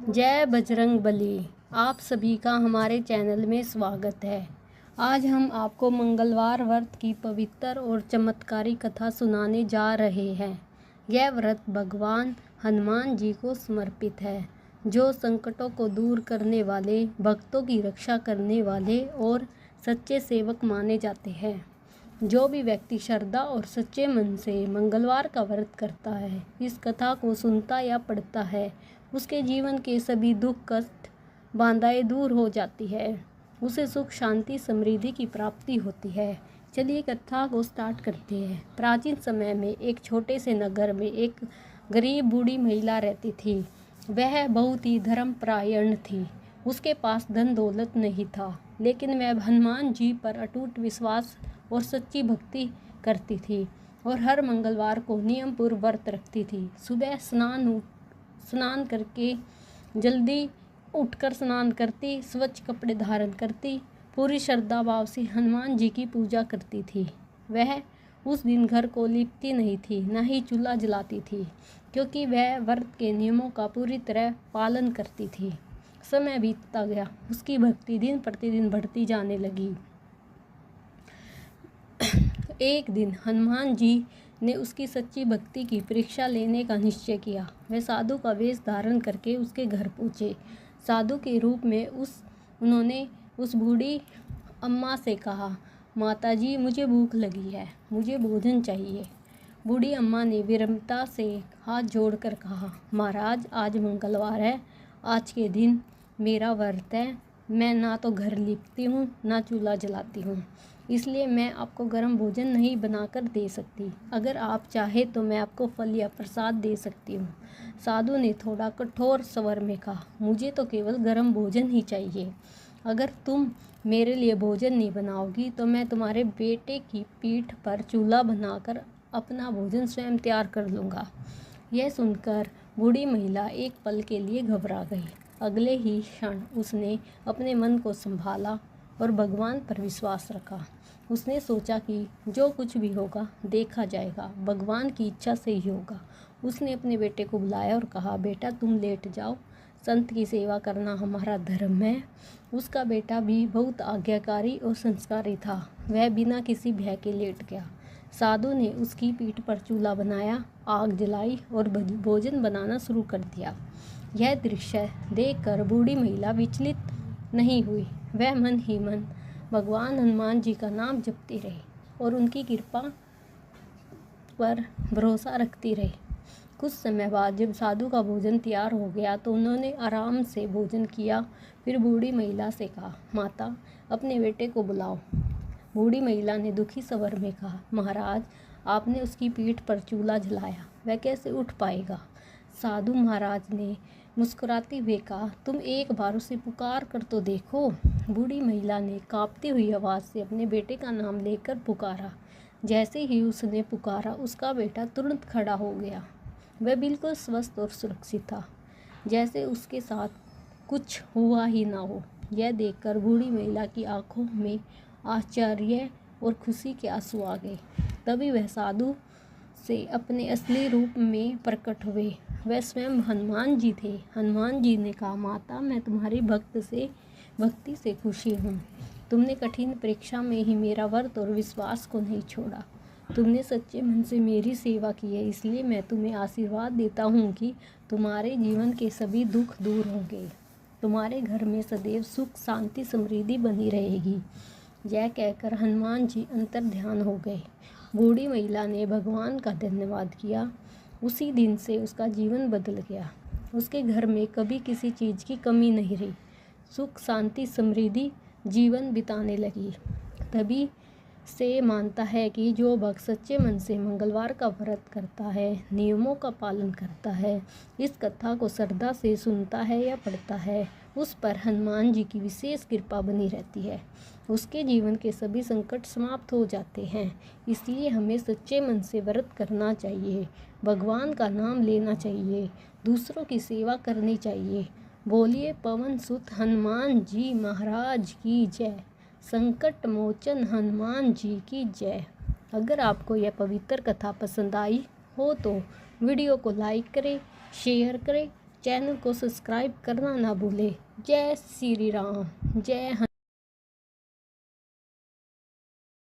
जय बजरंग बली। आप सभी का हमारे चैनल में स्वागत है। आज हम आपको मंगलवार व्रत की पवित्र और चमत्कारी कथा सुनाने जा रहे हैं। यह व्रत भगवान हनुमान जी को समर्पित है, जो संकटों को दूर करने वाले, भक्तों की रक्षा करने वाले और सच्चे सेवक माने जाते हैं। जो भी व्यक्ति श्रद्धा और सच्चे मन से मंगलवार का व्रत करता है, इस कथा को सुनता या पढ़ता है, उसके जीवन के सभी दुख, कष्ट, बाधाएं दूर हो जाती है। उसे सुख, शांति, समृद्धि की प्राप्ति होती है। चलिए कथा को स्टार्ट करते हैं। प्राचीन समय में एक छोटे से नगर में एक गरीब बूढ़ी महिला रहती थी। वह बहुत ही धर्मपरायण थी। उसके पास धन दौलत नहीं था, लेकिन वह हनुमान जी पर अटूट विश्वास और सच्ची भक्ति करती थी और हर मंगलवार को नियम पूर्व व्रत रखती थी। सुबह स्नान करके जल्दी उठकर स्नान करती, स्वच्छ कपड़े धारण करती, पूरी श्रद्धा भाव से हनुमान जी की पूजा करती थी। वह उस दिन घर को लीपती नहीं थी, न ही चूल्हा जलाती थी, क्योंकि वह व्रत के नियमों का पूरी तरह पालन करती थी। समय बीतता गया, उसकी भक्ति दिन प्रतिदिन बढ़ती जाने लगी। एक दिन हनुमान जी ने उसकी सच्ची भक्ति की परीक्षा लेने का निश्चय किया। वह साधु का वेश धारण करके उसके घर पहुँचे। साधु के रूप में उन्होंने उस बूढ़ी अम्मा से कहा, माताजी, मुझे भूख लगी है, मुझे भोजन चाहिए। बूढ़ी अम्मा ने विनम्रता से हाथ जोड़कर कहा, महाराज, आज मंगलवार है, आज के दिन मेरा व्रत है। मैं ना तो घर लीपती हूँ, ना चूल्हा जलाती हूँ, इसलिए मैं आपको गर्म भोजन नहीं बनाकर दे सकती। अगर आप चाहे तो मैं आपको फल या प्रसाद दे सकती हूँ। साधु ने थोड़ा कठोर स्वर में कहा, मुझे तो केवल गर्म भोजन ही चाहिए। अगर तुम मेरे लिए भोजन नहीं बनाओगी तो मैं तुम्हारे बेटे की पीठ पर चूल्हा बनाकर अपना भोजन स्वयं तैयार कर लूँगा। यह सुनकर बूढ़ी महिला एक पल के लिए घबरा गई। अगले ही क्षण उसने अपने मन को संभाला और भगवान पर विश्वास रखा। उसने सोचा कि जो कुछ भी होगा देखा जाएगा, भगवान की इच्छा से ही होगा। उसने अपने बेटे को बुलाया और कहा, बेटा, तुम लेट जाओ, संत की सेवा करना हमारा धर्म है। उसका बेटा भी बहुत आज्ञाकारी और संस्कारी था। वह बिना किसी भय के लेट गया। साधु ने उसकी पीठ पर चूल्हा बनाया, आग जलाई और भोजन बनाना शुरू कर दिया। यह दृश्य देखकर बूढ़ी महिला विचलित नहीं हुई। वह मन ही मन भगवान हनुमान जी का नाम जपती रही और उनकी कृपा पर भरोसा रखती रही। कुछ समय बाद जब साधु का भोजन तैयार हो गया तो उन्होंने आराम से भोजन किया। फिर बूढ़ी महिला से कहा, माता, अपने बेटे को बुलाओ। बूढ़ी महिला ने दुखी स्वर में कहा, महाराज, आपने उसकी पीठ पर चूल्हा जलाया, वह कैसे उठ पाएगा। साधु महाराज ने मुस्कुराते हुए कहा, तुम एक बार उसे पुकार कर तो देखो। बूढ़ी महिला ने कांपती हुई आवाज़ से अपने बेटे का नाम लेकर पुकारा। जैसे ही उसने पुकारा, उसका बेटा तुरंत खड़ा हो गया। वह बिल्कुल स्वस्थ और सुरक्षित था, जैसे उसके साथ कुछ हुआ ही ना हो। यह देखकर बूढ़ी महिला की आंखों में आश्चर्य और खुशी के आंसू आ गए। तभी वह साधु से अपने असली रूप में प्रकट हुए। वह स्वयं हनुमान जी थे। हनुमान जी ने कहा, माता, मैं तुम्हारी भक्ति से खुशी हूँ। तुमने कठिन परीक्षा में ही मेरा व्रत और विश्वास को नहीं छोड़ा। तुमने सच्चे मन से मेरी सेवा की है, इसलिए मैं तुम्हें आशीर्वाद देता हूँ कि तुम्हारे जीवन के सभी दुख दूर होंगे। तुम्हारे घर में सदैव सुख, शांति, समृद्धि बनी रहेगी। यह कहकर हनुमान जी अंतर ध्यान हो गए। बूढ़ी महिला ने भगवान का धन्यवाद किया। उसी दिन से उसका जीवन बदल गया। उसके घर में कभी किसी चीज़ की कमी नहीं रही। सुख, शांति, समृद्धि जीवन बिताने लगी। तभी से मानता है कि जो भक्त सच्चे मन से मंगलवार का व्रत करता है, नियमों का पालन करता है, इस कथा को श्रद्धा से सुनता है या पढ़ता है, उस पर हनुमान जी की विशेष कृपा बनी रहती है। उसके जीवन के सभी संकट समाप्त हो जाते हैं। इसलिए हमें सच्चे मन से व्रत करना चाहिए, भगवान का नाम लेना चाहिए, दूसरों की सेवा करनी चाहिए। बोलिए पवन सुत हनुमान जी महाराज की जय। संकट मोचन हनुमान जी की जय। अगर आपको यह पवित्र कथा पसंद आई हो तो वीडियो को लाइक करें, शेयर करें, चैनल को सब्सक्राइब करना ना भूले। जय श्री राम, जय